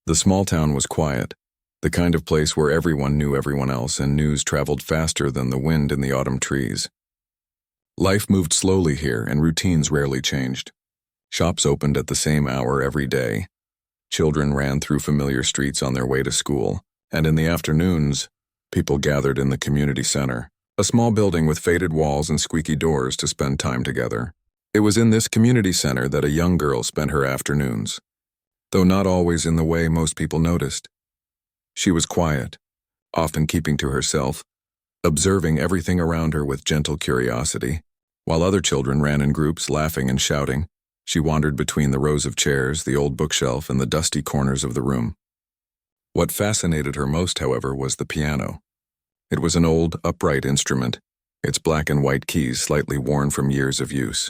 The small town was quiet, the kind of place where everyone knew everyone else and news traveled faster than the wind in the autumn trees. Life moved slowly here and routines rarely changed. Shops opened at the same hour every day. Children ran through familiar streets on their way to school, and in the afternoons, people gathered in the community center, a small building with faded walls and squeaky doors to spend time together. It was in this community center that a young girl spent her afternoons, though not always in the way most people noticed. She was quiet, often keeping to herself, observing everything around her with gentle curiosity. While other children ran in groups, laughing and shouting, she wandered between the rows of chairs, the old bookshelf, and the dusty corners of the room. What fascinated her most, however, was the piano. It was an old, upright instrument, its black and white keys slightly worn from years of use.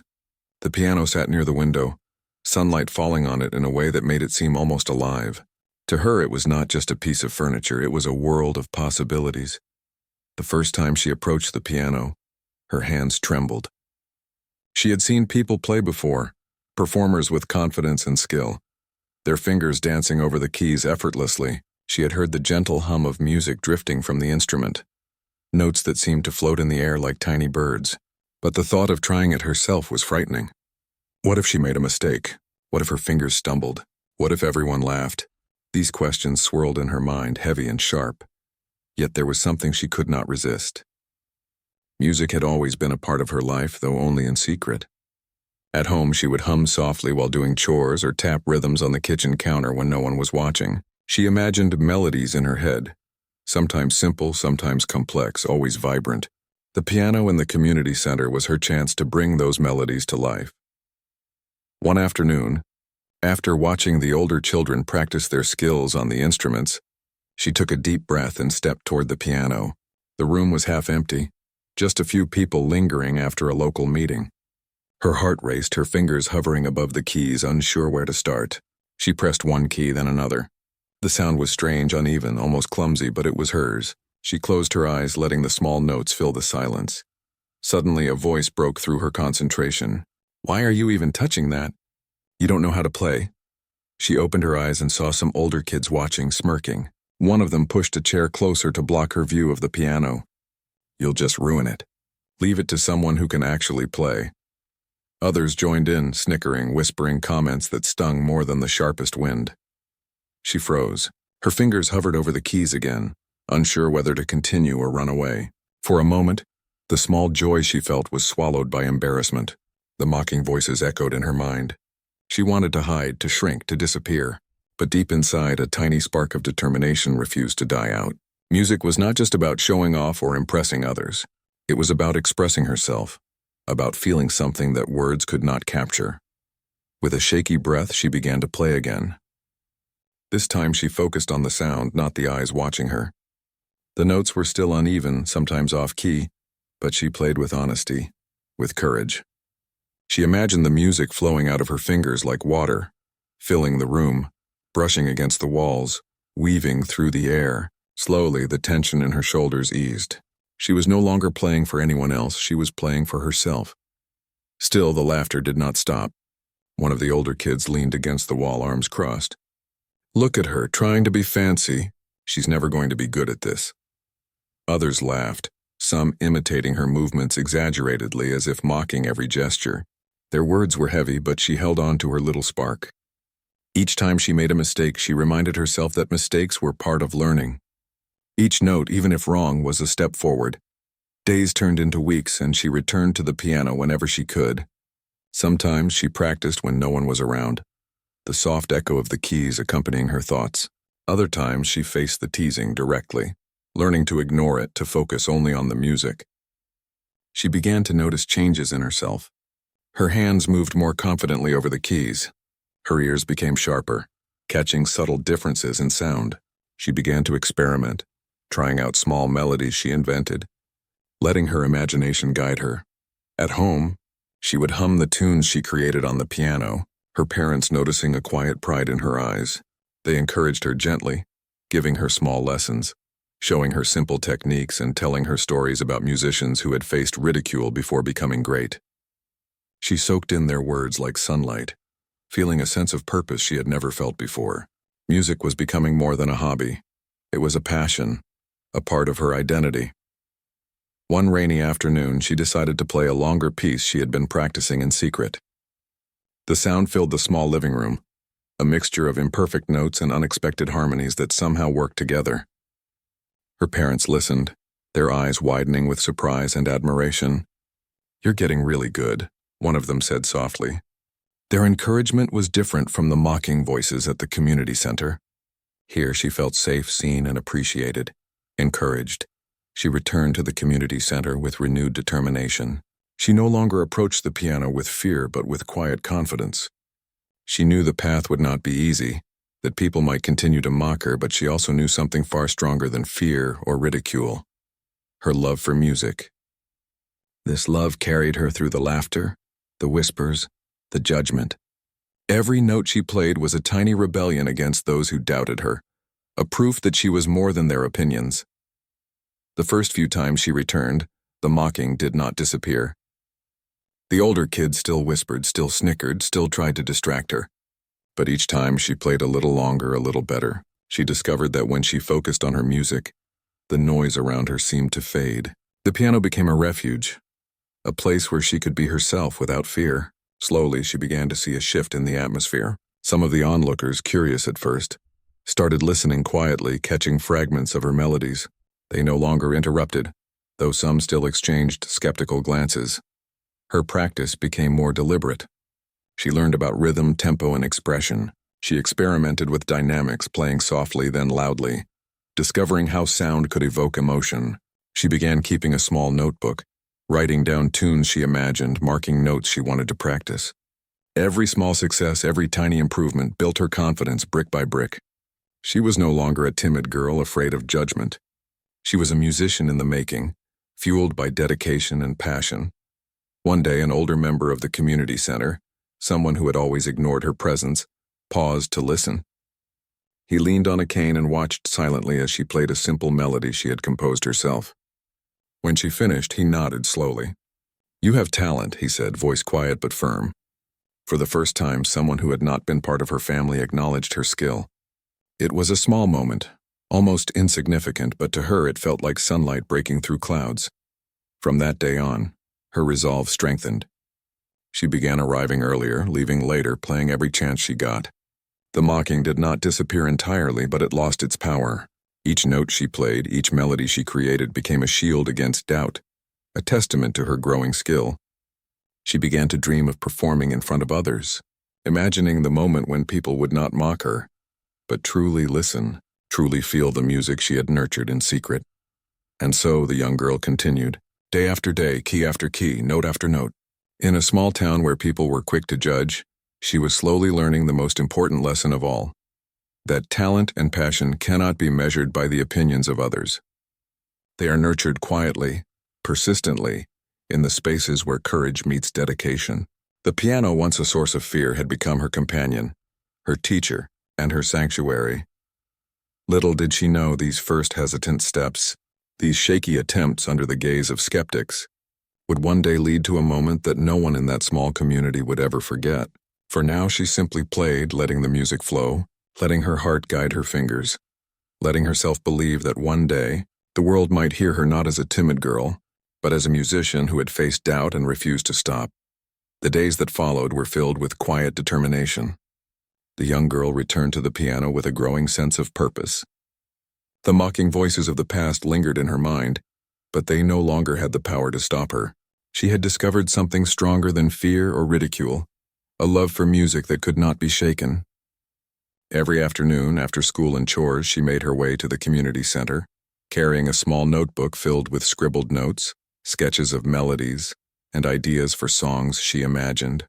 The piano sat near the window, sunlight falling on it in a way that made it seem almost alive. To her, it was not just a piece of furniture, it was a world of possibilities. The first time she approached the piano, her hands trembled. She had seen people play before, performers with confidence and skill, their fingers dancing over the keys effortlessly. She had heard the gentle hum of music drifting from the instrument, notes that seemed to float in the air like tiny birds. But the thought of trying it herself was frightening. What if she made a mistake? What if her fingers stumbled? What if everyone laughed? These questions swirled in her mind, heavy and sharp. Yet there was something she could not resist. Music had always been a part of her life, though only in secret. At home, she would hum softly while doing chores or tap rhythms on the kitchen counter when no one was watching. She imagined melodies in her head, sometimes simple, sometimes complex, always vibrant. The piano in the community center was her chance to bring those melodies to life. One afternoon, after watching the older children practice their skills on the instruments, she took a deep breath and stepped toward the piano. The room was half empty, just a few people lingering after a local meeting. Her heart raced, her fingers hovering above the keys, unsure where to start. She pressed one key, then another. The sound was strange, uneven, almost clumsy, but it was hers. She closed her eyes, letting the small notes fill the silence. Suddenly, a voice broke through her concentration. "Why are you even touching that? You don't know how to play." She opened her eyes and saw some older kids watching, smirking. One of them pushed a chair closer to block her view of the piano. "You'll just ruin it. Leave it to someone who can actually play." Others joined in, snickering, whispering comments that stung more than the sharpest wind. She froze. Her fingers hovered over the keys again, unsure whether to continue or run away. For a moment, the small joy she felt was swallowed by embarrassment. The mocking voices echoed in her mind. She wanted to hide, to shrink, to disappear. But deep inside, a tiny spark of determination refused to die out. Music was not just about showing off or impressing others. It was about expressing herself, about feeling something that words could not capture. With a shaky breath, she began to play again. This time she focused on the sound, not the eyes watching her. The notes were still uneven, sometimes off-key, but she played with honesty, with courage. She imagined the music flowing out of her fingers like water, filling the room, brushing against the walls, weaving through the air. Slowly, the tension in her shoulders eased. She was no longer playing for anyone else, she was playing for herself. Still, the laughter did not stop. One of the older kids leaned against the wall, arms crossed. "Look at her, trying to be fancy. She's never going to be good at this." Others laughed, some imitating her movements exaggeratedly as if mocking every gesture. Their words were heavy, but she held on to her little spark. Each time she made a mistake, she reminded herself that mistakes were part of learning. Each note, even if wrong, was a step forward. Days turned into weeks, and she returned to the piano whenever she could. Sometimes she practiced when no one was around, the soft echo of the keys accompanying her thoughts. Other times she faced the teasing directly, learning to ignore it, to focus only on the music. She began to notice changes in herself. Her hands moved more confidently over the keys. Her ears became sharper, catching subtle differences in sound. She began to experiment, trying out small melodies she invented, letting her imagination guide her. At home, she would hum the tunes she created on the piano, her parents noticing a quiet pride in her eyes. They encouraged her gently, giving her small lessons, showing her simple techniques and telling her stories about musicians who had faced ridicule before becoming great. She soaked in their words like sunlight, feeling a sense of purpose she had never felt before. Music was becoming more than a hobby. It was a passion, a part of her identity. One rainy afternoon, she decided to play a longer piece she had been practicing in secret. The sound filled the small living room, a mixture of imperfect notes and unexpected harmonies that somehow worked together. Her parents listened, their eyes widening with surprise and admiration. "You're getting really good," one of them said softly. Their encouragement was different from the mocking voices at the community center. Here she felt safe, seen, and appreciated. Encouraged, she returned to the community center with renewed determination. She no longer approached the piano with fear but with quiet confidence. She knew the path would not be easy, that people might continue to mock her, but she also knew something far stronger than fear or ridicule: her love for music. This love carried her through the laughter, the whispers, the judgment. Every note she played was a tiny rebellion against those who doubted her, a proof that she was more than their opinions. The first few times she returned, the mocking did not disappear. The older kids still whispered, still snickered, still tried to distract her. But each time she played a little longer, a little better. She discovered that when she focused on her music, the noise around her seemed to fade. The piano became a refuge, a place where she could be herself without fear. Slowly, she began to see a shift in the atmosphere. Some of the onlookers, curious at first, started listening quietly, catching fragments of her melodies. They no longer interrupted, though some still exchanged skeptical glances. Her practice became more deliberate. She learned about rhythm, tempo, and expression. She experimented with dynamics, playing softly then loudly, discovering how sound could evoke emotion. She began keeping a small notebook, writing down tunes she imagined, marking notes she wanted to practice. Every small success, every tiny improvement built her confidence brick by brick. She was no longer a timid girl afraid of judgment. She was a musician in the making, fueled by dedication and passion. One day, an older member of the community center, someone who had always ignored her presence, paused to listen. He leaned on a cane and watched silently as she played a simple melody she had composed herself. When she finished, he nodded slowly. "You have talent," he said, voice quiet but firm. For the first time, someone who had not been part of her family acknowledged her skill. It was a small moment, almost insignificant, but to her it felt like sunlight breaking through clouds. From that day on, her resolve strengthened. She began arriving earlier, leaving later, playing every chance she got. The mocking did not disappear entirely, but it lost its power. Each note she played, each melody she created became a shield against doubt, a testament to her growing skill. She began to dream of performing in front of others, imagining the moment when people would not mock her, but truly listen, truly feel the music she had nurtured in secret. And so the young girl continued, day after day, key after key, note after note. In a small town where people were quick to judge, she was slowly learning the most important lesson of all: that talent and passion cannot be measured by the opinions of others. They are nurtured quietly, persistently, in the spaces where courage meets dedication. The piano, once a source of fear, had become her companion, her teacher, and her sanctuary. Little did she know these first hesitant steps, these shaky attempts under the gaze of skeptics, would one day lead to a moment that no one in that small community would ever forget. For now she simply played, letting the music flow, letting her heart guide her fingers, letting herself believe that one day the world might hear her not as a timid girl, but as a musician who had faced doubt and refused to stop. The days that followed were filled with quiet determination. The young girl returned to the piano with a growing sense of purpose. The mocking voices of the past lingered in her mind, but they no longer had the power to stop her. She had discovered something stronger than fear or ridicule, a love for music that could not be shaken. Every afternoon, after school and chores, she made her way to the community center, carrying a small notebook filled with scribbled notes, sketches of melodies, and ideas for songs she imagined.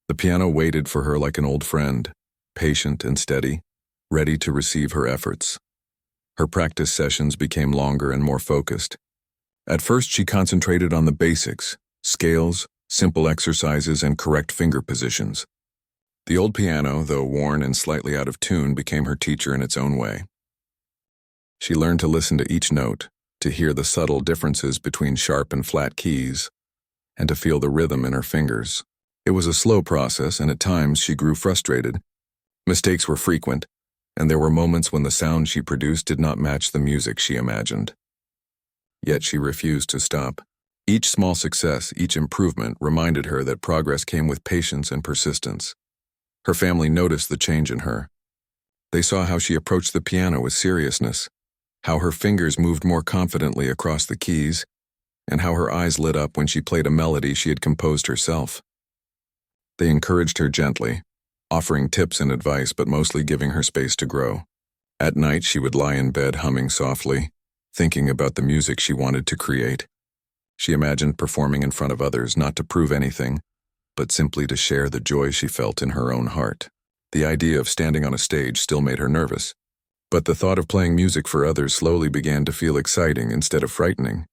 The piano waited for her like an old friend, patient and steady, ready to receive her efforts. Her practice sessions became longer and more focused. At first, she concentrated on the basics: scales, simple exercises, and correct finger positions. The old piano, though worn and slightly out of tune, became her teacher in its own way. She learned to listen to each note, to hear the subtle differences between sharp and flat keys, and to feel the rhythm in her fingers. It was a slow process, and at times she grew frustrated. Mistakes were frequent, and there were moments when the sound she produced did not match the music she imagined. Yet she refused to stop. Each small success, each improvement reminded her that progress came with patience and persistence. Her family noticed the change in her. They saw how she approached the piano with seriousness, how her fingers moved more confidently across the keys, and how her eyes lit up when she played a melody she had composed herself. They encouraged her gently, offering tips and advice but mostly giving her space to grow. At night she would lie in bed humming softly, thinking about the music she wanted to create. She imagined performing in front of others not to prove anything, but simply to share the joy she felt in her own heart. The idea of standing on a stage still made her nervous, but the thought of playing music for others slowly began to feel exciting instead of frightening.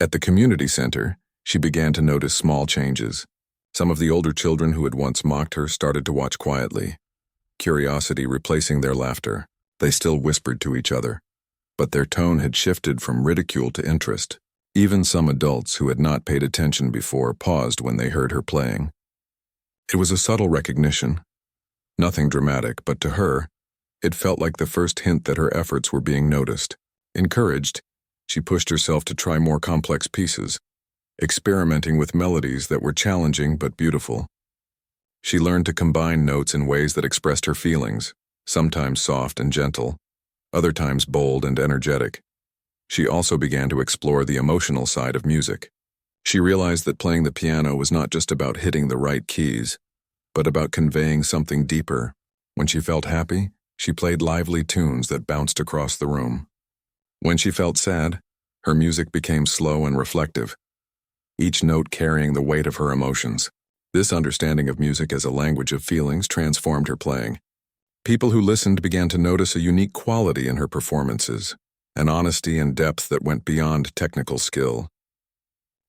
At the community center, she began to notice small changes. Some of the older children who had once mocked her started to watch quietly, curiosity replacing their laughter. They still whispered to each other, but their tone had shifted from ridicule to interest. Even some adults who had not paid attention before paused when they heard her playing. It was a subtle recognition. Nothing dramatic, but to her, it felt like the first hint that her efforts were being noticed. Encouraged, she pushed herself to try more complex pieces, experimenting with melodies that were challenging but beautiful. She learned to combine notes in ways that expressed her feelings, sometimes soft and gentle, other times bold and energetic. She also began to explore the emotional side of music. She realized that playing the piano was not just about hitting the right keys, but about conveying something deeper. When she felt happy, she played lively tunes that bounced across the room. When she felt sad, her music became slow and reflective, each note carrying the weight of her emotions. This understanding of music as a language of feelings transformed her playing. People who listened began to notice a unique quality in her performances, an honesty and depth that went beyond technical skill.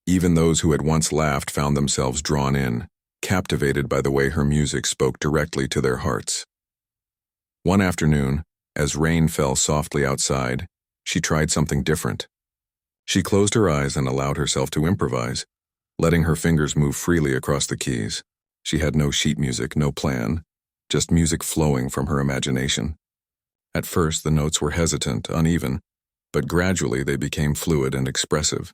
Even those who had once laughed found themselves drawn in, captivated by the way her music spoke directly to their hearts. One afternoon, as rain fell softly outside, she tried something different. She closed her eyes and allowed herself to improvise, letting her fingers move freely across the keys. She had no sheet music, no plan, just music flowing from her imagination. At first, the notes were hesitant, uneven, but gradually they became fluid and expressive.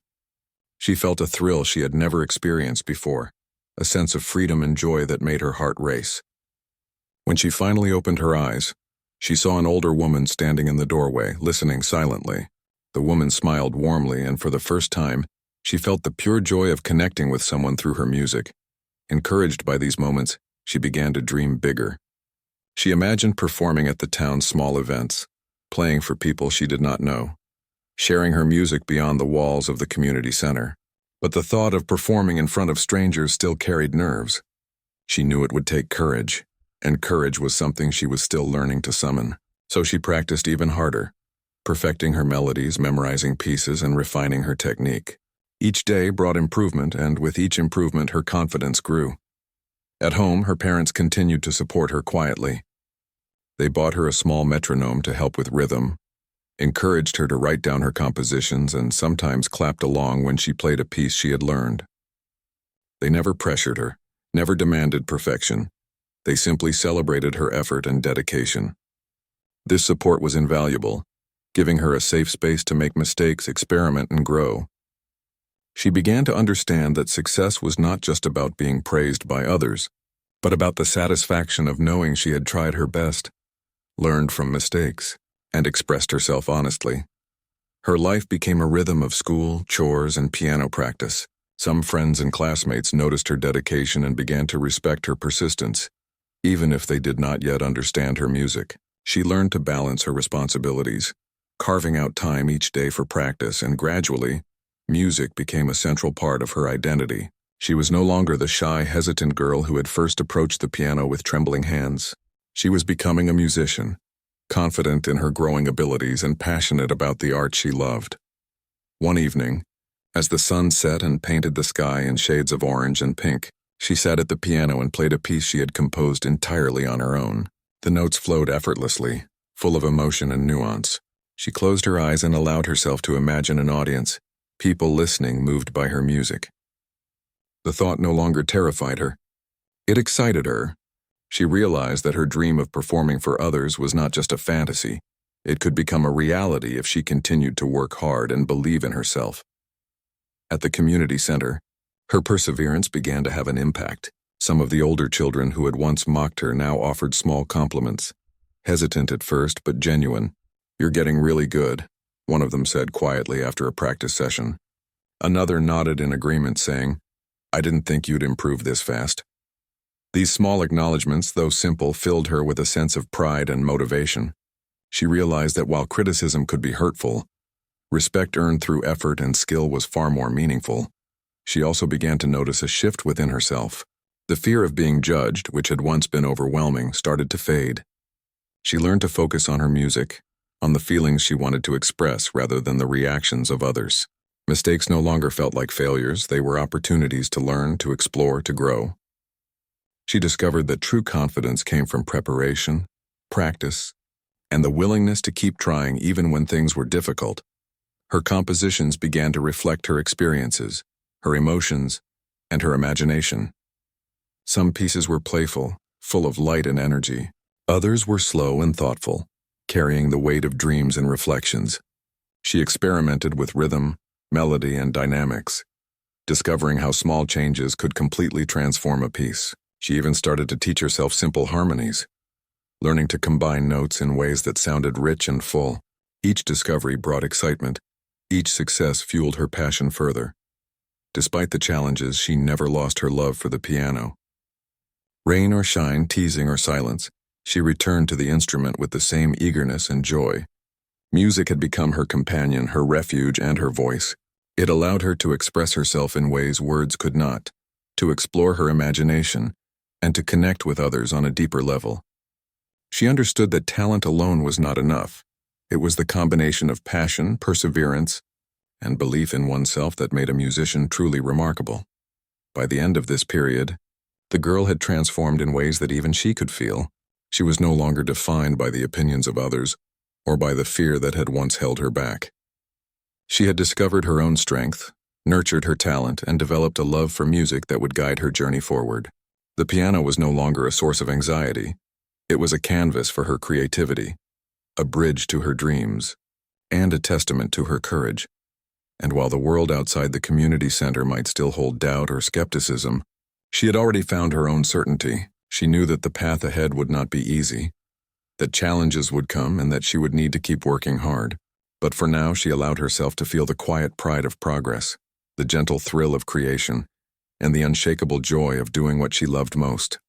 She felt a thrill she had never experienced before, a sense of freedom and joy that made her heart race. When she finally opened her eyes, she saw an older woman standing in the doorway, listening silently. The woman smiled warmly, and for the first time, she felt the pure joy of connecting with someone through her music. Encouraged by these moments, she began to dream bigger. She imagined performing at the town's small events, playing for people she did not know, sharing her music beyond the walls of the community center. But the thought of performing in front of strangers still carried nerves. She knew it would take courage, and courage was something she was still learning to summon. So she practiced even harder, perfecting her melodies, memorizing pieces, and refining her technique. Each day brought improvement, and with each improvement her confidence grew. At home, her parents continued to support her quietly. They bought her a small metronome to help with rhythm, encouraged her to write down her compositions, and sometimes clapped along when she played a piece she had learned. They never pressured her, never demanded perfection. They simply celebrated her effort and dedication. This support was invaluable, giving her a safe space to make mistakes, experiment, and grow. She began to understand that success was not just about being praised by others, but about the satisfaction of knowing she had tried her best, learned from mistakes, and expressed herself honestly. Her life became a rhythm of school, chores, and piano practice. Some friends and classmates noticed her dedication and began to respect her persistence, even if they did not yet understand her music. She learned to balance her responsibilities, carving out time each day for practice, and gradually, music became a central part of her identity. She was no longer the shy, hesitant girl who had first approached the piano with trembling hands. She was becoming a musician, confident in her growing abilities and passionate about the art she loved. One evening, as the sun set and painted the sky in shades of orange and pink, she sat at the piano and played a piece she had composed entirely on her own. The notes flowed effortlessly, full of emotion and nuance. She closed her eyes and allowed herself to imagine an audience, people listening moved by her music. The thought no longer terrified her. It excited her. She realized that her dream of performing for others was not just a fantasy. It could become a reality if she continued to work hard and believe in herself. At the community center, her perseverance began to have an impact. Some of the older children who had once mocked her now offered small compliments. Hesitant at first, but genuine. "You're getting really good," one of them said quietly after a practice session. Another nodded in agreement, saying, "I didn't think you'd improve this fast." These small acknowledgments, though simple, filled her with a sense of pride and motivation. She realized that while criticism could be hurtful, respect earned through effort and skill was far more meaningful. She also began to notice a shift within herself. The fear of being judged, which had once been overwhelming, started to fade. She learned to focus on her music, on the feelings she wanted to express rather than the reactions of others. Mistakes no longer felt like failures, they were opportunities to learn, to explore, to grow. She discovered that true confidence came from preparation, practice, and the willingness to keep trying even when things were difficult. Her compositions began to reflect her experiences, her emotions, and her imagination. Some pieces were playful, full of light and energy. Others were slow and thoughtful, carrying the weight of dreams and reflections. She experimented with rhythm, melody, and dynamics, discovering how small changes could completely transform a piece. She even started to teach herself simple harmonies, learning to combine notes in ways that sounded rich and full. Each discovery brought excitement. Each success fueled her passion further. Despite the challenges, she never lost her love for the piano. Rain or shine, teasing or silence, she returned to the instrument with the same eagerness and joy. Music had become her companion, her refuge, and her voice. It allowed her to express herself in ways words could not, to explore her imagination, and to connect with others on a deeper level. She understood that talent alone was not enough. It was the combination of passion, perseverance, and belief in oneself that made a musician truly remarkable. By the end of this period, the girl had transformed in ways that even she could feel. She was no longer defined by the opinions of others or by the fear that had once held her back. She had discovered her own strength, nurtured her talent, and developed a love for music that would guide her journey forward. The piano was no longer a source of anxiety. It was a canvas for her creativity, a bridge to her dreams, and a testament to her courage. And while the world outside the community center might still hold doubt or skepticism, she had already found her own certainty. She knew that the path ahead would not be easy, that challenges would come, and that she would need to keep working hard. But for now, she allowed herself to feel the quiet pride of progress, the gentle thrill of creation, and the unshakable joy of doing what she loved most.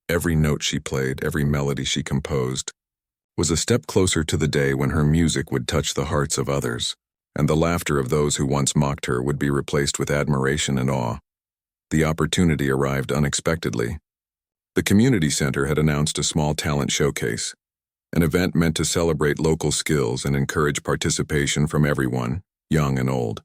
Every note she played, every melody she composed, was a step closer to the day when her music would touch the hearts of others, and the laughter of those who once mocked her would be replaced with admiration and awe. The opportunity arrived unexpectedly. The community center had announced a small talent showcase, an event meant to celebrate local skills and encourage participation from everyone, young and old.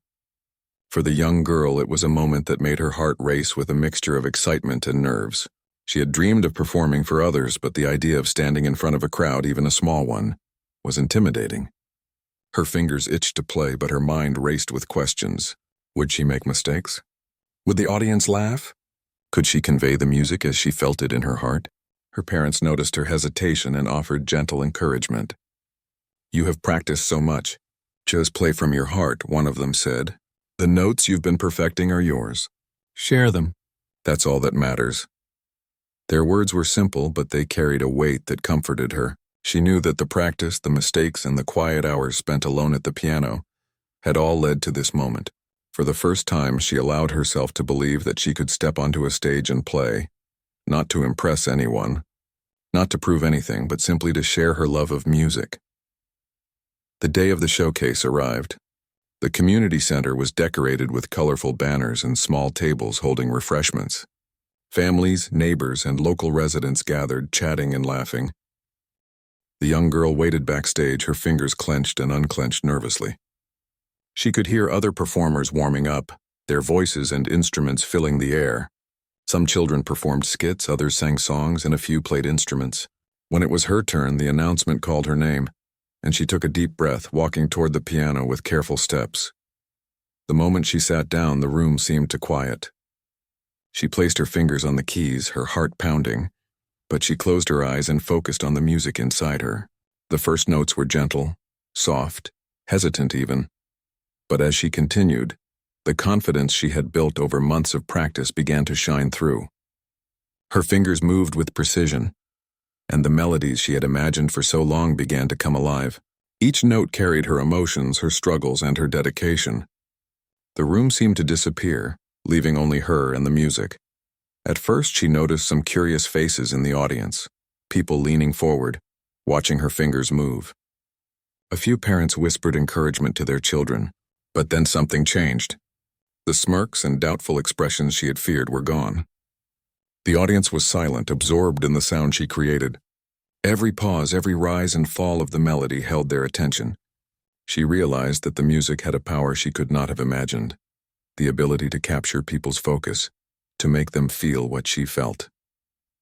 For the young girl, it was a moment that made her heart race with a mixture of excitement and nerves. She had dreamed of performing for others, but the idea of standing in front of a crowd, even a small one, was intimidating. Her fingers itched to play, but her mind raced with questions. Would she make mistakes? Would the audience laugh? Could she convey the music as she felt it in her heart? Her parents noticed her hesitation and offered gentle encouragement. "You have practiced so much. Just play from your heart," one of them said. "The notes you've been perfecting are yours. Share them. That's all that matters." Their words were simple, but they carried a weight that comforted her. She knew that the practice, the mistakes, and the quiet hours spent alone at the piano had all led to this moment. For the first time, she allowed herself to believe that she could step onto a stage and play, not to impress anyone, not to prove anything, but simply to share her love of music. The day of the showcase arrived. The community center was decorated with colorful banners and small tables holding refreshments. Families, neighbors, and local residents gathered, chatting and laughing. The young girl waited backstage, her fingers clenched and unclenched nervously. She could hear other performers warming up, their voices and instruments filling the air. Some children performed skits, others sang songs, and a few played instruments. When it was her turn, the announcement called her name, and she took a deep breath, walking toward the piano with careful steps. The moment she sat down, the room seemed to quiet. She placed her fingers on the keys, her heart pounding, but she closed her eyes and focused on the music inside her. The first notes were gentle, soft, hesitant even. But as she continued, the confidence she had built over months of practice began to shine through. Her fingers moved with precision, and the melodies she had imagined for so long began to come alive. Each note carried her emotions, her struggles, and her dedication. The room seemed to disappear, leaving only her and the music. At first, she noticed some curious faces in the audience, people leaning forward, watching her fingers move. A few parents whispered encouragement to their children, but then something changed. The smirks and doubtful expressions she had feared were gone. The audience was silent, absorbed in the sound she created. Every pause, every rise and fall of the melody held their attention. She realized that the music had a power she could not have imagined, the ability to capture people's focus, to make them feel what she felt.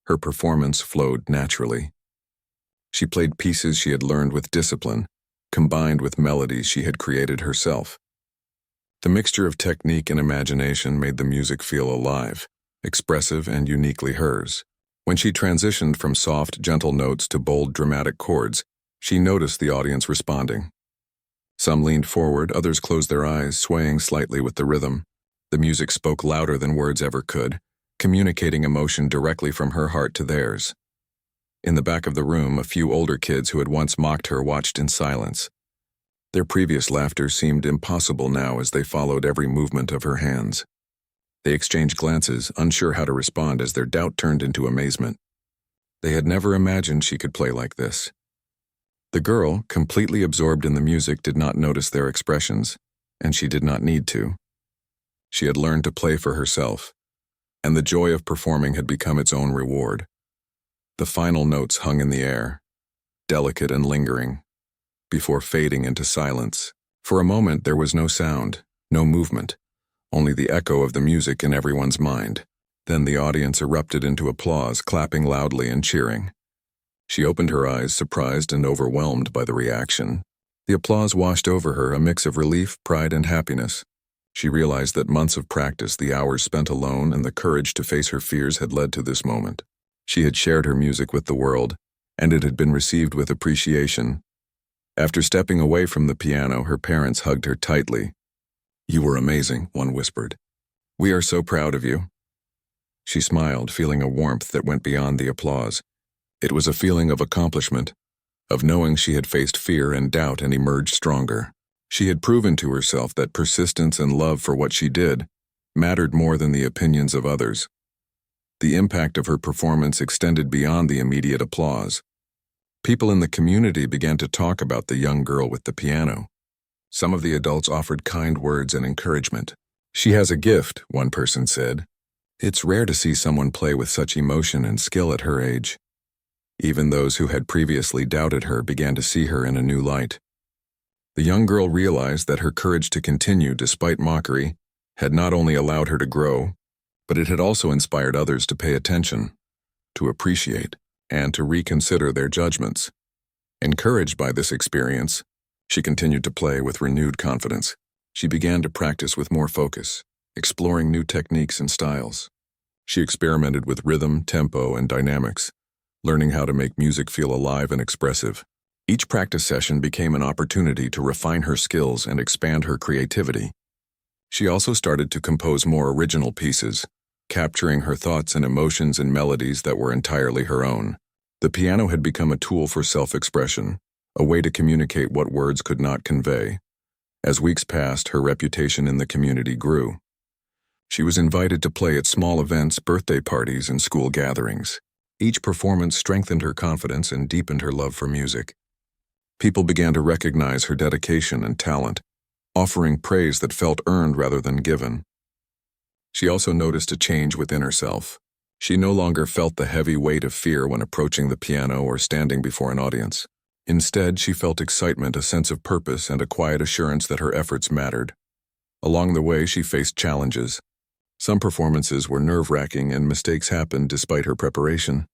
Her performance flowed naturally. She played pieces she had learned with discipline, combined with melodies she had created herself. The mixture of technique and imagination made the music feel alive, expressive, and uniquely hers. When she transitioned from soft, gentle notes to bold, dramatic chords, she noticed the audience responding. Some leaned forward, others closed their eyes, swaying slightly with the rhythm. The music spoke louder than words ever could, communicating emotion directly from her heart to theirs. In the back of the room, a few older kids who had once mocked her watched in silence. Their previous laughter seemed impossible now as they followed every movement of her hands. They exchanged glances, unsure how to respond as their doubt turned into amazement. They had never imagined she could play like this. The girl, completely absorbed in the music, did not notice their expressions, and she did not need to. She had learned to play for herself, and the joy of performing had become its own reward. The final notes hung in the air, delicate and lingering, before fading into silence. For a moment there was no sound, no movement, only the echo of the music in everyone's mind. Then the audience erupted into applause, clapping loudly and cheering. She opened her eyes, surprised and overwhelmed by the reaction. The applause washed over her, a mix of relief, pride, and happiness. She realized that months of practice, the hours spent alone, and the courage to face her fears had led to this moment. She had shared her music with the world, and it had been received with appreciation. After stepping away from the piano, her parents hugged her tightly. "You were amazing," one whispered. "We are so proud of you." She smiled, feeling a warmth that went beyond the applause. It was a feeling of accomplishment, of knowing she had faced fear and doubt and emerged stronger. She had proven to herself that persistence and love for what she did mattered more than the opinions of others. The impact of her performance extended beyond the immediate applause. People in the community began to talk about the young girl with the piano. Some of the adults offered kind words and encouragement. "She has a gift," one person said. "It's rare to see someone play with such emotion and skill at her age." Even those who had previously doubted her began to see her in a new light. The young girl realized that her courage to continue despite mockery had not only allowed her to grow, but it had also inspired others to pay attention, to appreciate, and to reconsider their judgments. Encouraged by this experience, she continued to play with renewed confidence. She began to practice with more focus, exploring new techniques and styles. She experimented with rhythm, tempo, and dynamics, learning how to make music feel alive and expressive. Each practice session became an opportunity to refine her skills and expand her creativity. She also started to compose more original pieces, capturing her thoughts and emotions in melodies that were entirely her own. The piano had become a tool for self-expression, a way to communicate what words could not convey. As weeks passed, her reputation in the community grew. She was invited to play at small events, birthday parties, and school gatherings. Each performance strengthened her confidence and deepened her love for music. People began to recognize her dedication and talent, offering praise that felt earned rather than given. She also noticed a change within herself. She no longer felt the heavy weight of fear when approaching the piano or standing before an audience. Instead, she felt excitement, a sense of purpose, and a quiet assurance that her efforts mattered. Along the way, she faced challenges. Some performances were nerve-wracking and mistakes happened despite her preparation.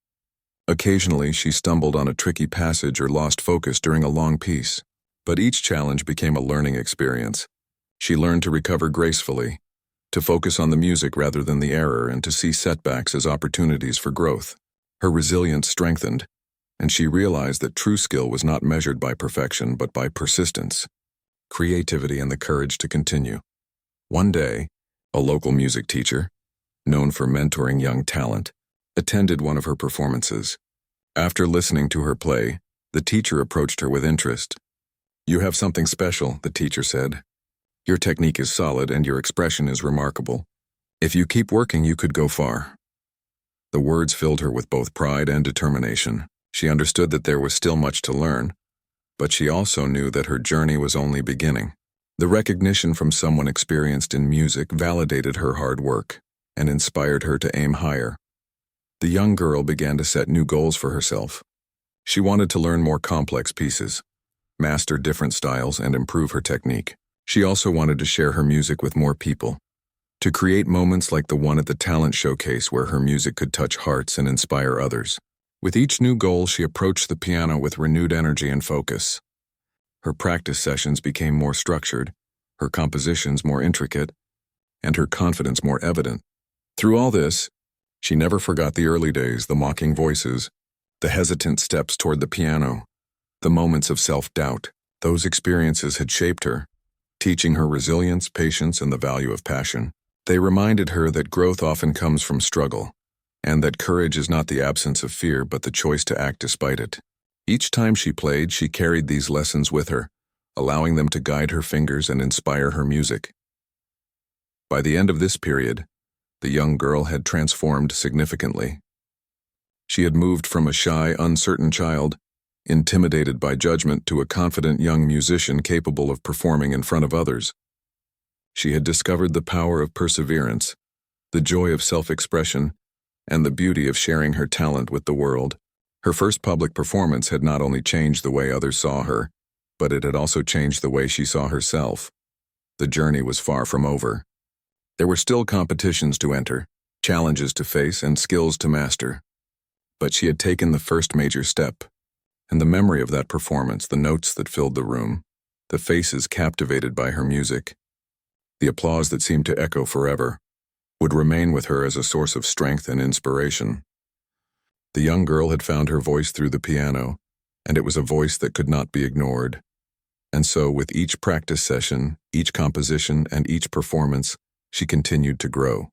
Occasionally, she stumbled on a tricky passage or lost focus during a long piece. But each challenge became a learning experience. She learned to recover gracefully, to focus on the music rather than the error, and to see setbacks as opportunities for growth. Her resilience strengthened, and she realized that true skill was not measured by perfection but by persistence, creativity, and the courage to continue. One day, a local music teacher, known for mentoring young talent, attended one of her performances. After listening to her play, the teacher approached her with interest. "You have something special," the teacher said. "Your technique is solid and your expression is remarkable. If you keep working, you could go far." The words filled her with both pride and determination. She understood that there was still much to learn, but she also knew that her journey was only beginning. The recognition from someone experienced in music validated her hard work and inspired her to aim higher. The young girl began to set new goals for herself. She wanted to learn more complex pieces, master different styles, and improve her technique. She also wanted to share her music with more people, to create moments like the one at the talent showcase where her music could touch hearts and inspire others. With each new goal, she approached the piano with renewed energy and focus. Her practice sessions became more structured, her compositions more intricate, and her confidence more evident. Through all this, she never forgot the early days, the mocking voices, the hesitant steps toward the piano, the moments of self-doubt. Those experiences had shaped her, teaching her resilience, patience, and the value of passion. They reminded her that growth often comes from struggle, and that courage is not the absence of fear but the choice to act despite it. Each time she played, she carried these lessons with her, allowing them to guide her fingers and inspire her music. By the end of this period, the young girl had transformed significantly. She had moved from a shy, uncertain child, intimidated by judgment, to a confident young musician capable of performing in front of others. She had discovered the power of perseverance, the joy of self-expression, and the beauty of sharing her talent with the world. Her first public performance had not only changed the way others saw her, but it had also changed the way she saw herself. The journey was far from over. There were still competitions to enter, challenges to face, and skills to master. But she had taken the first major step, and the memory of that performance, the notes that filled the room, the faces captivated by her music, the applause that seemed to echo forever, would remain with her as a source of strength and inspiration. The young girl had found her voice through the piano, and it was a voice that could not be ignored. And so, with each practice session, each composition, and each performance, she continued to grow.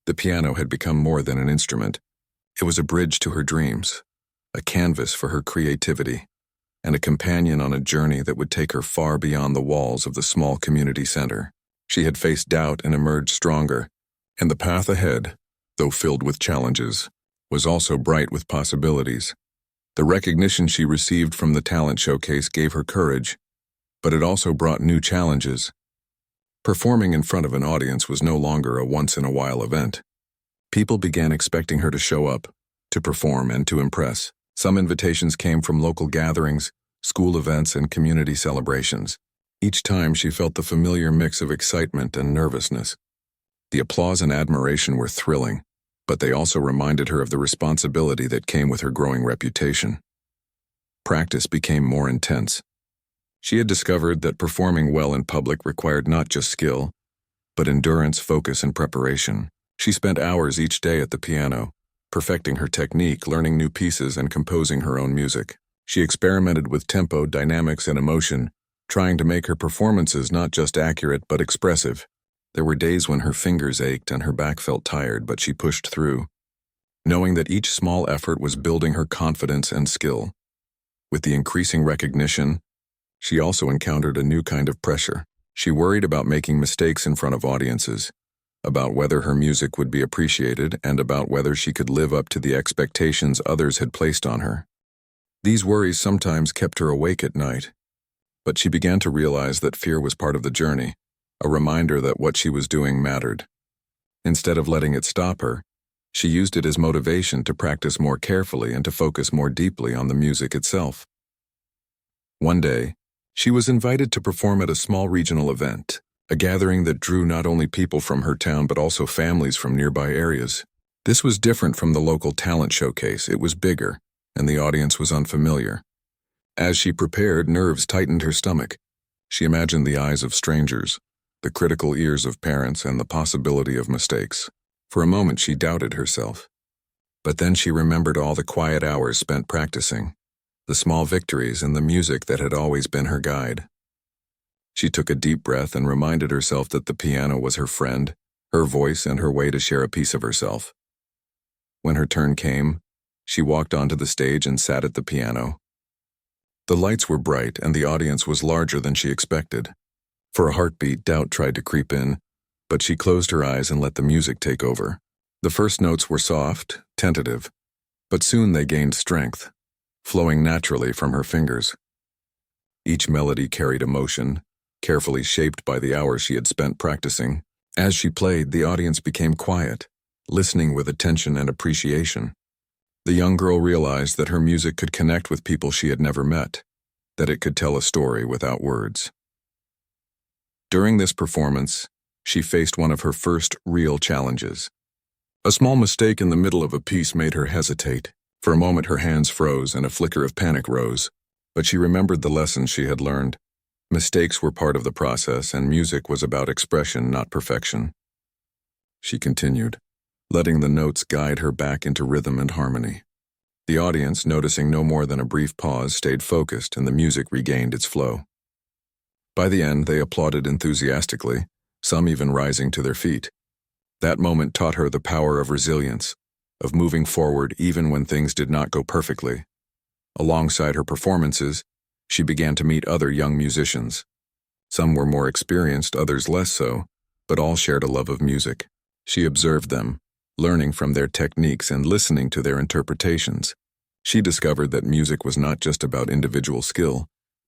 The piano had become more than an instrument. It was a bridge to her dreams, a canvas for her creativity, and a companion on a journey that would take her far beyond the walls of the small community center. She had faced doubt and emerged stronger, and the path ahead, though filled with challenges, was also bright with possibilities. The recognition she received from the talent showcase gave her courage, but it also brought new challenges. Performing in front of an audience was no longer a once-in-a-while event. People began expecting her to show up, to perform, and to impress. Some invitations came from local gatherings, school events, and community celebrations. Each time she felt the familiar mix of excitement and nervousness. The applause and admiration were thrilling, but they also reminded her of the responsibility that came with her growing reputation. Practice became more intense. She had discovered that performing well in public required not just skill, but endurance, focus, and preparation. She spent hours each day at the piano, perfecting her technique, learning new pieces, and composing her own music. She experimented with tempo, dynamics, and emotion, trying to make her performances not just accurate but expressive. There were days when her fingers ached and her back felt tired, but she pushed through, knowing that each small effort was building her confidence and skill. With the increasing recognition, she also encountered a new kind of pressure. She worried about making mistakes in front of audiences, about whether her music would be appreciated, and about whether she could live up to the expectations others had placed on her. These worries sometimes kept her awake at night, but she began to realize that fear was part of the journey, a reminder that what she was doing mattered. Instead of letting it stop her, she used it as motivation to practice more carefully and to focus more deeply on the music itself. One day, she was invited to perform at a small regional event, a gathering that drew not only people from her town but also families from nearby areas. This was different from the local talent showcase. It was bigger, and the audience was unfamiliar. As she prepared, nerves tightened her stomach. She imagined the eyes of strangers, the critical ears of parents, and the possibility of mistakes. For a moment, she doubted herself. But then she remembered all the quiet hours spent practicing, the small victories and the music that had always been her guide. She took a deep breath and reminded herself that the piano was her friend, her voice, and her way to share a piece of herself. When her turn came, she walked onto the stage and sat at the piano. The lights were bright and the audience was larger than she expected. For a heartbeat, doubt tried to creep in, but she closed her eyes and let the music take over. The first notes were soft, tentative, but soon they gained strength, flowing naturally from her fingers. Each melody carried emotion, carefully shaped by the hours she had spent practicing. As she played, the audience became quiet, listening with attention and appreciation. The young girl realized that her music could connect with people she had never met, that it could tell a story without words. During this performance, she faced one of her first real challenges. A small mistake in the middle of a piece made her hesitate. For a moment her hands froze and a flicker of panic rose, but she remembered the lessons she had learned. Mistakes were part of the process, and music was about expression, not perfection. She continued, letting the notes guide her back into rhythm and harmony. The audience, noticing no more than a brief pause, stayed focused and the music regained its flow. By the end, they applauded enthusiastically, some even rising to their feet. That moment taught her the power of resilience, of moving forward even when things did not go perfectly. Alongside her performances, she began to meet other young musicians. Some were more experienced, others less so, but all shared a love of music. She observed them, learning from their techniques and listening to their interpretations. She discovered that music was not just about individual skill,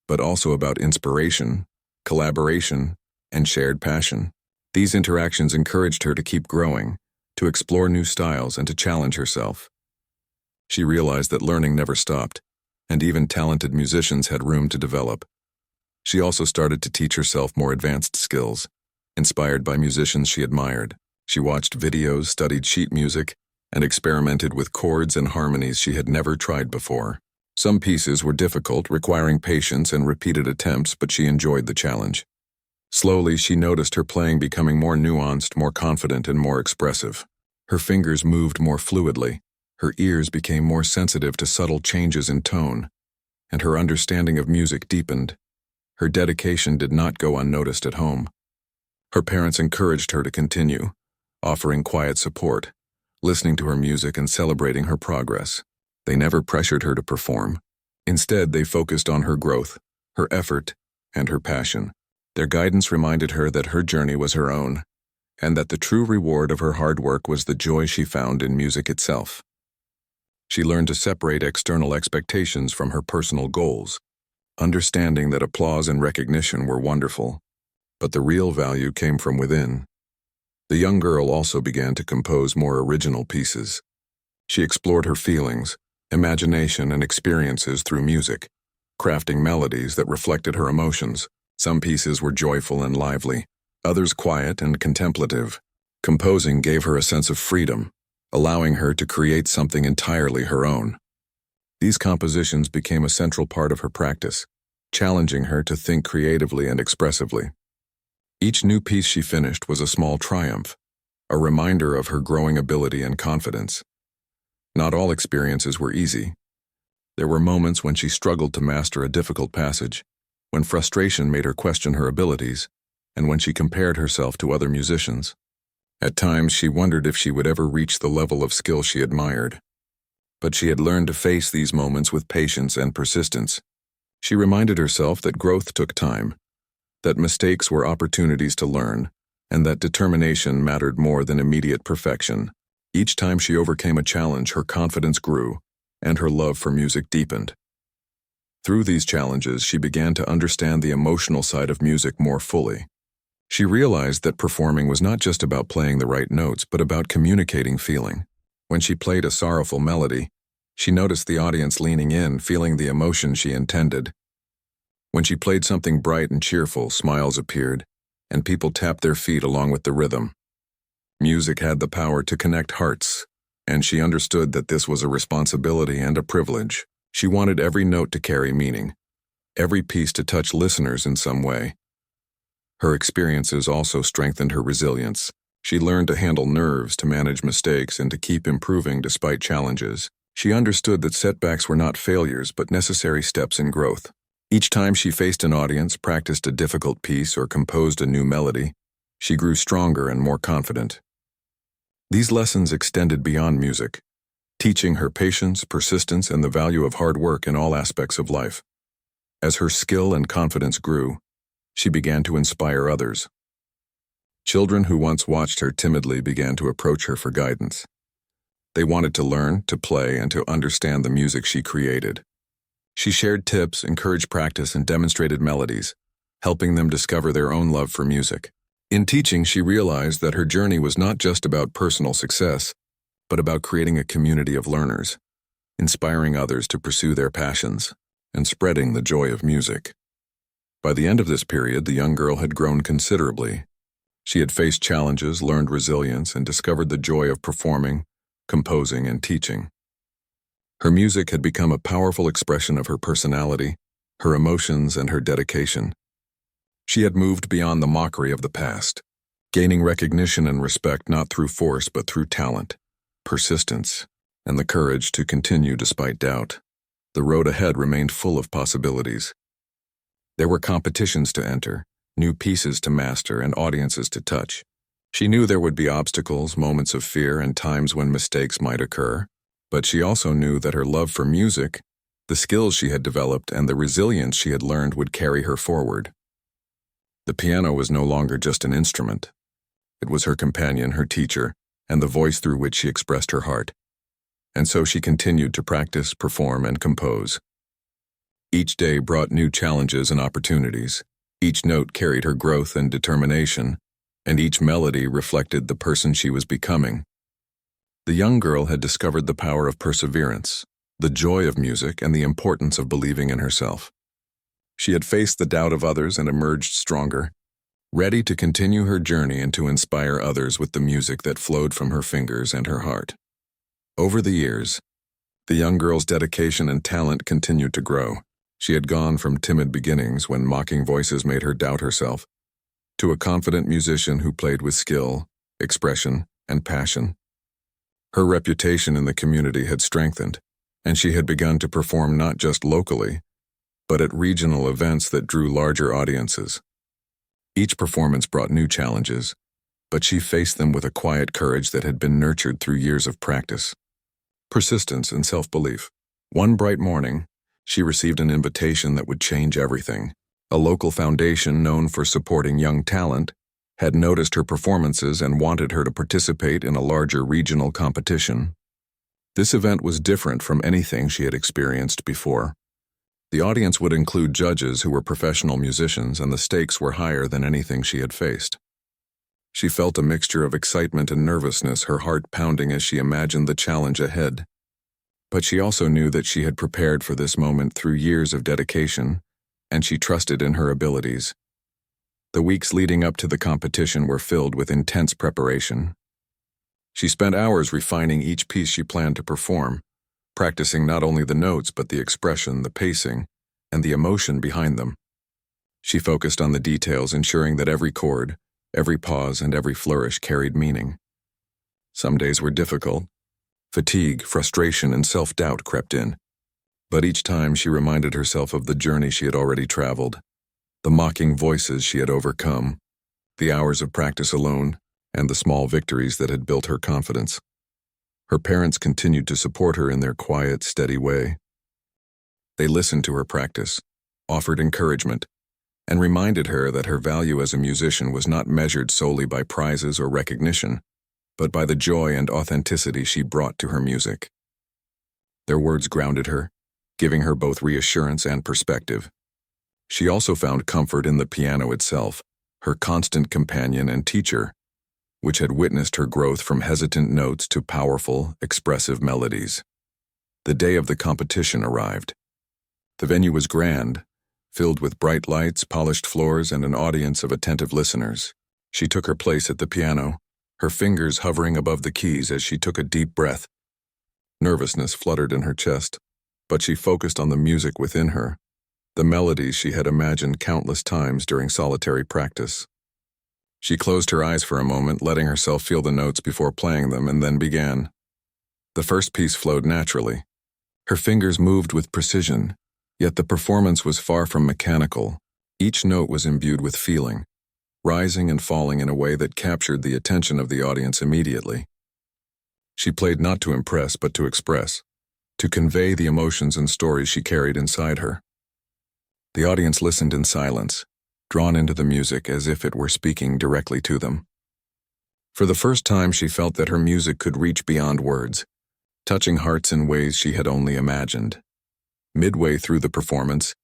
but also about inspiration, collaboration, and shared passion. These interactions encouraged her to keep growing, to explore new styles, and to challenge herself. She realized that learning never stopped, and even talented musicians had room to develop. She also started to teach herself more advanced skills, inspired by musicians she admired. She watched videos, studied sheet music, and experimented with chords and harmonies she had never tried before. Some pieces were difficult, requiring patience and repeated attempts, but she enjoyed the challenge. Slowly, she noticed her playing becoming more nuanced, more confident, and more expressive. Her fingers moved more fluidly, her ears became more sensitive to subtle changes in tone, and her understanding of music deepened. Her dedication did not go unnoticed at home. Her parents encouraged her to continue, offering quiet support, listening to her music and celebrating her progress. They never pressured her to perform. Instead, they focused on her growth, her effort, and her passion. Their guidance reminded her that her journey was her own, and that the true reward of her hard work was the joy she found in music itself. She learned to separate external expectations from her personal goals, understanding that applause and recognition were wonderful, but the real value came from within. The young girl also began to compose more original pieces. She explored her feelings, imagination, and experiences through music, crafting melodies that reflected her emotions. Some pieces were joyful and lively, others quiet and contemplative. Composing gave her a sense of freedom, allowing her to create something entirely her own. These compositions became a central part of her practice, challenging her to think creatively and expressively. Each new piece she finished was a small triumph, a reminder of her growing ability and confidence. Not all experiences were easy. There were moments when she struggled to master a difficult passage, when frustration made her question her abilities, and when she compared herself to other musicians. At times, she wondered if she would ever reach the level of skill she admired. But she had learned to face these moments with patience and persistence. She reminded herself that growth took time, that mistakes were opportunities to learn, and that determination mattered more than immediate perfection. Each time she overcame a challenge, her confidence grew, and her love for music deepened. Through these challenges, she began to understand the emotional side of music more fully. She realized that performing was not just about playing the right notes, but about communicating feeling. When she played a sorrowful melody, she noticed the audience leaning in, feeling the emotion she intended. When she played something bright and cheerful, smiles appeared, and people tapped their feet along with the rhythm. Music had the power to connect hearts, and she understood that this was a responsibility and a privilege. She wanted every note to carry meaning, every piece to touch listeners in some way. Her experiences also strengthened her resilience. She learned to handle nerves, to manage mistakes, and to keep improving despite challenges. She understood that setbacks were not failures, but necessary steps in growth. Each time she faced an audience, practiced a difficult piece, or composed a new melody, she grew stronger and more confident. These lessons extended beyond music, teaching her patience, persistence, and the value of hard work in all aspects of life. As her skill and confidence grew, she began to inspire others. Children who once watched her timidly began to approach her for guidance. They wanted to learn, to play, and to understand the music she created. She shared tips, encouraged practice, and demonstrated melodies, helping them discover their own love for music. In teaching, she realized that her journey was not just about personal success, but about creating a community of learners, inspiring others to pursue their passions, and spreading the joy of music. By the end of this period, the young girl had grown considerably. She had faced challenges, learned resilience, and discovered the joy of performing, composing, and teaching. Her music had become a powerful expression of her personality, her emotions, and her dedication. She had moved beyond the mockery of the past, gaining recognition and respect not through force but through talent, persistence, and the courage to continue despite doubt. The road ahead remained full of possibilities. There were competitions to enter, new pieces to master, and audiences to touch. She knew there would be obstacles, moments of fear, and times when mistakes might occur, but she also knew that her love for music, the skills she had developed, and the resilience she had learned would carry her forward. The piano was no longer just an instrument. It was her companion, her teacher, and the voice through which she expressed her heart. And so she continued to practice, perform, and compose. Each day brought new challenges and opportunities. Each note carried her growth and determination, and each melody reflected the person she was becoming. The young girl had discovered the power of perseverance, the joy of music, and the importance of believing in herself. She had faced the doubt of others and emerged stronger, ready to continue her journey and to inspire others with the music that flowed from her fingers and her heart. Over the years, the young girl's dedication and talent continued to grow. She had gone from timid beginnings when mocking voices made her doubt herself, to a confident musician who played with skill, expression, and passion. Her reputation in the community had strengthened, and she had begun to perform not just locally, but at regional events that drew larger audiences. Each performance brought new challenges, but she faced them with a quiet courage that had been nurtured through years of practice, persistence, and self-belief. One bright morning, she received an invitation that would change everything. A local foundation known for supporting young talent had noticed her performances and wanted her to participate in a larger regional competition. This event was different from anything she had experienced before. The audience would include judges who were professional musicians, and the stakes were higher than anything she had faced. She felt a mixture of excitement and nervousness, her heart pounding as she imagined the challenge ahead. But she also knew that she had prepared for this moment through years of dedication, and she trusted in her abilities. The weeks leading up to the competition were filled with intense preparation. She spent hours refining each piece she planned to perform, practicing not only the notes but the expression, the pacing, and the emotion behind them. She focused on the details, ensuring that every chord, every pause, and every flourish carried meaning. Some days were difficult. Fatigue, frustration, and self-doubt crept in. But each time she reminded herself of the journey she had already traveled, the mocking voices she had overcome, the hours of practice alone, and the small victories that had built her confidence. Her parents continued to support her in their quiet, steady way. They listened to her practice, offered encouragement, and reminded her that her value as a musician was not measured solely by prizes or recognition, but by the joy and authenticity she brought to her music. Their words grounded her, giving her both reassurance and perspective. She also found comfort in the piano itself, her constant companion and teacher, which had witnessed her growth from hesitant notes to powerful, expressive melodies. The day of the competition arrived. The venue was grand, filled with bright lights, polished floors, and an audience of attentive listeners. She took her place at the piano, her fingers hovering above the keys as she took a deep breath. Nervousness fluttered in her chest, but she focused on the music within her, the melodies she had imagined countless times during solitary practice. She closed her eyes for a moment, letting herself feel the notes before playing them, and then began. The first piece flowed naturally. Her fingers moved with precision, yet the performance was far from mechanical. Each note was imbued with feeling, rising and falling in a way that captured the attention of the audience immediately. She played not to impress, but to express, to convey the emotions and stories she carried inside her. The audience listened in silence, drawn into the music as if it were speaking directly to them. For the first time, she felt that her music could reach beyond words, touching hearts in ways she had only imagined. Midway through the performance,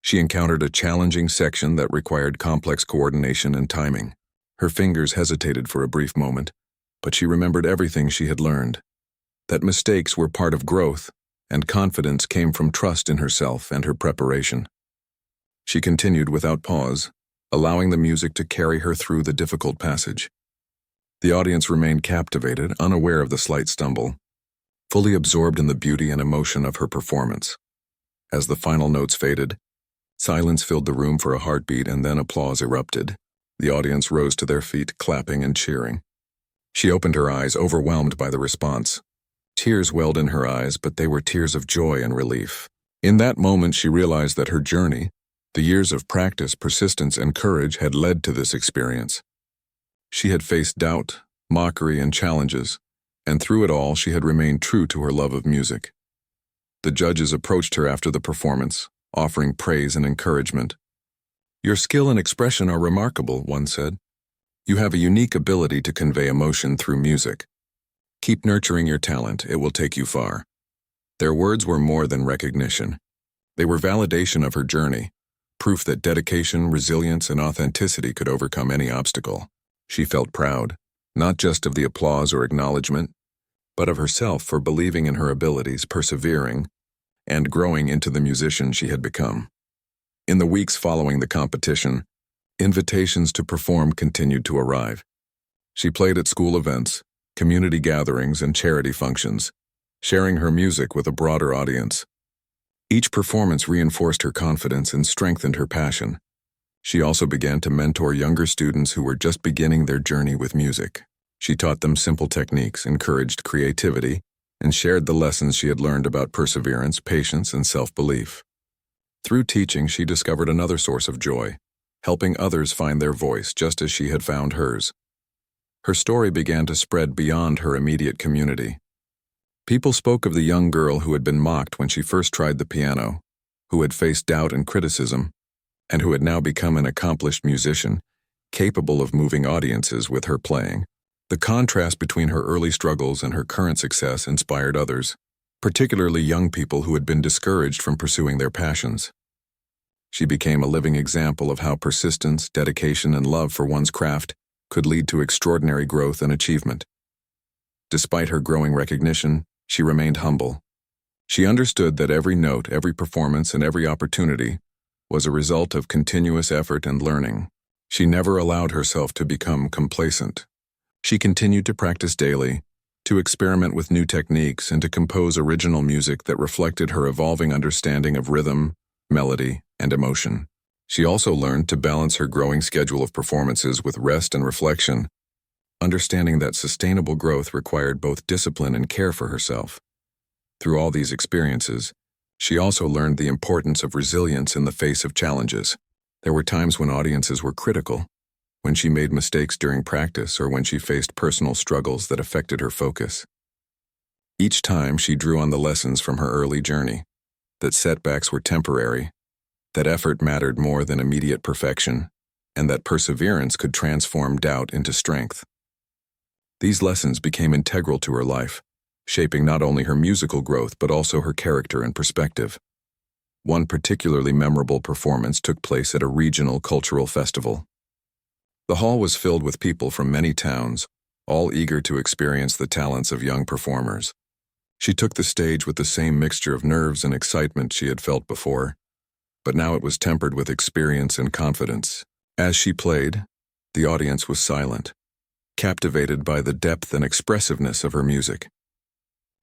she encountered a challenging section that required complex coordination and timing. Her fingers hesitated for a brief moment, but she remembered everything she had learned. That mistakes were part of growth, and confidence came from trust in herself and her preparation. She continued without pause, allowing the music to carry her through the difficult passage. The audience remained captivated, unaware of the slight stumble, fully absorbed in the beauty and emotion of her performance. As the final notes faded, silence filled the room for a heartbeat, and then applause erupted. The audience rose to their feet, clapping and cheering. She opened her eyes, overwhelmed by the response. Tears welled in her eyes, but they were tears of joy and relief. In that moment, she realized that her journey, the years of practice, persistence, and courage had led to this experience. She had faced doubt, mockery, and challenges, and through it all, she had remained true to her love of music. The judges approached her after the performance, offering praise and encouragement. "Your skill and expression are remarkable," one said. "You have a unique ability to convey emotion through music. Keep nurturing your talent, it will take you far." Their words were more than recognition. They were validation of her journey, proof that dedication, resilience, and authenticity could overcome any obstacle. She felt proud, not just of the applause or acknowledgement, but of herself for believing in her abilities, persevering, and growing into the musician she had become. In the weeks following the competition, invitations to perform continued to arrive. She played at school events, community gatherings, and charity functions, sharing her music with a broader audience. Each performance reinforced her confidence and strengthened her passion. She also began to mentor younger students who were just beginning their journey with music. She taught them simple techniques, encouraged creativity, and shared the lessons she had learned about perseverance, patience, and self-belief. Through teaching, she discovered another source of joy, helping others find their voice just as she had found hers. Her story began to spread beyond her immediate community. People spoke of the young girl who had been mocked when she first tried the piano, who had faced doubt and criticism, and who had now become an accomplished musician, capable of moving audiences with her playing. The contrast between her early struggles and her current success inspired others, particularly young people who had been discouraged from pursuing their passions. She became a living example of how persistence, dedication, and love for one's craft could lead to extraordinary growth and achievement. Despite her growing recognition, she remained humble. She understood that every note, every performance, and every opportunity was a result of continuous effort and learning. She never allowed herself to become complacent. She continued to practice daily, to experiment with new techniques, and to compose original music that reflected her evolving understanding of rhythm, melody, and emotion. She also learned to balance her growing schedule of performances with rest and reflection, understanding that sustainable growth required both discipline and care for herself. Through all these experiences, she also learned the importance of resilience in the face of challenges. There were times when audiences were critical, when she made mistakes during practice, or when she faced personal struggles that affected her focus. Each time she drew on the lessons from her early journey, that setbacks were temporary, that effort mattered more than immediate perfection, and that perseverance could transform doubt into strength. These lessons became integral to her life, shaping not only her musical growth but also her character and perspective. One particularly memorable performance took place at a regional cultural festival. The hall was filled with people from many towns, all eager to experience the talents of young performers. She took the stage with the same mixture of nerves and excitement she had felt before, but now it was tempered with experience and confidence. As she played, the audience was silent, captivated by the depth and expressiveness of her music.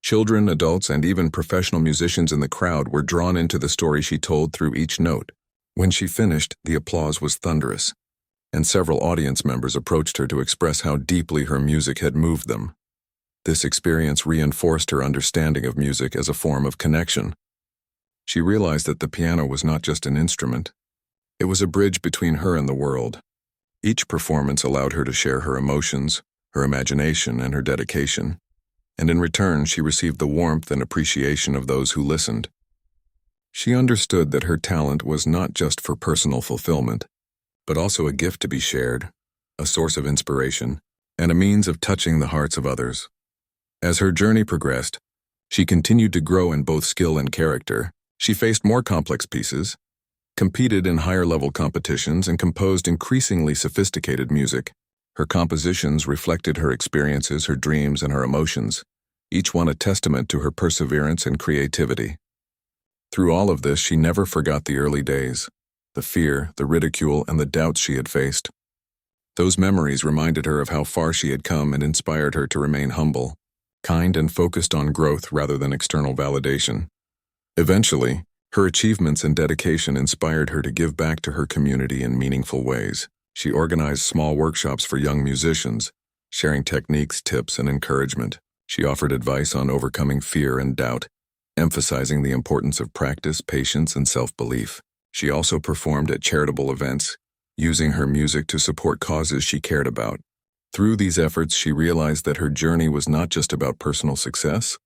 Children, adults, and even professional musicians in the crowd were drawn into the story she told through each note. When she finished, the applause was thunderous. and several audience members approached her to express how deeply her music had moved them. This experience reinforced her understanding of music as a form of connection. She realized that the piano was not just an instrument. It was a bridge between her and the world. Each performance allowed her to share her emotions, her imagination, and her dedication, and in return she received the warmth and appreciation of those who listened. She understood that her talent was not just for personal fulfillment, but also a gift to be shared, a source of inspiration, and a means of touching the hearts of others. As her journey progressed, she continued to grow in both skill and character. She faced more complex pieces, competed in higher-level competitions, and composed increasingly sophisticated music. Her compositions reflected her experiences, her dreams, and her emotions, each one a testament to her perseverance and creativity. Through all of this, she never forgot the early days, the fear, the ridicule, and the doubts she had faced. Those memories reminded her of how far she had come and inspired her to remain humble, kind, and focused on growth rather than external validation. Eventually, her achievements and dedication inspired her to give back to her community in meaningful ways. She organized small workshops for young musicians, sharing techniques, tips, and encouragement. She offered advice on overcoming fear and doubt, emphasizing the importance of practice, patience, and self-belief. She also performed at charitable events, using her music to support causes she cared about. Through these efforts, she realized that her journey was not just about personal success,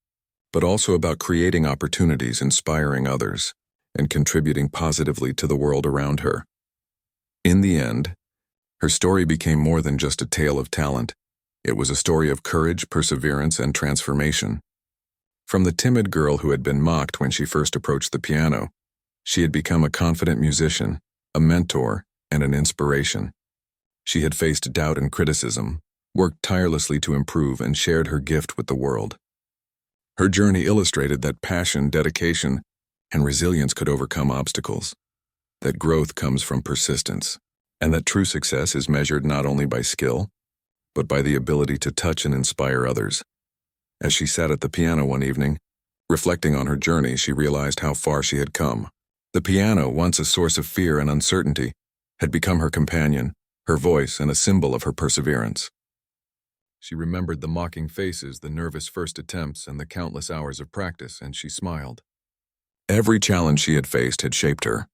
but also about creating opportunities, inspiring others, and contributing positively to the world around her. In the end, her story became more than just a tale of talent. It was a story of courage, perseverance, and transformation. From the timid girl who had been mocked when she first approached the piano, she had become a confident musician, a mentor, and an inspiration. She had faced doubt and criticism, worked tirelessly to improve, and shared her gift with the world. Her journey illustrated that passion, dedication, and resilience could overcome obstacles, that growth comes from persistence, and that true success is measured not only by skill, but by the ability to touch and inspire others. As she sat at the piano one evening, reflecting on her journey, she realized how far she had come. The piano, once a source of fear and uncertainty, had become her companion, her voice, and a symbol of her perseverance. She remembered the mocking faces, the nervous first attempts, and the countless hours of practice, and she smiled. Every challenge she had faced had shaped her.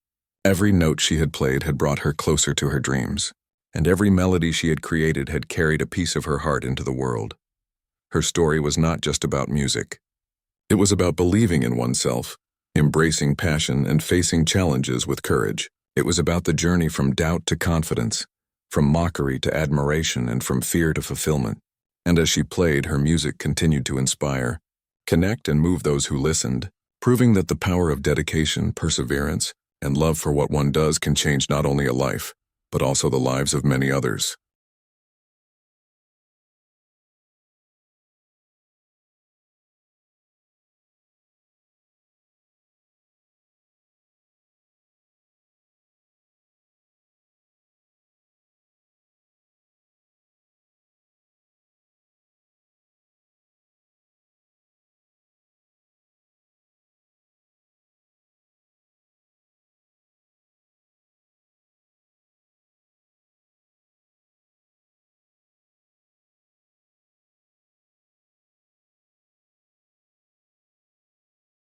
Every note she had played had brought her closer to her dreams, and every melody she had created had carried a piece of her heart into the world. Her story was not just about music. It was about believing in oneself, embracing passion, and facing challenges with courage. It was about the journey from doubt to confidence, from mockery to admiration, and from fear to fulfillment. And as she played, her music continued to inspire, connect, and move those who listened, proving that the power of dedication, perseverance, and love for what one does can change not only a life, but also the lives of many others.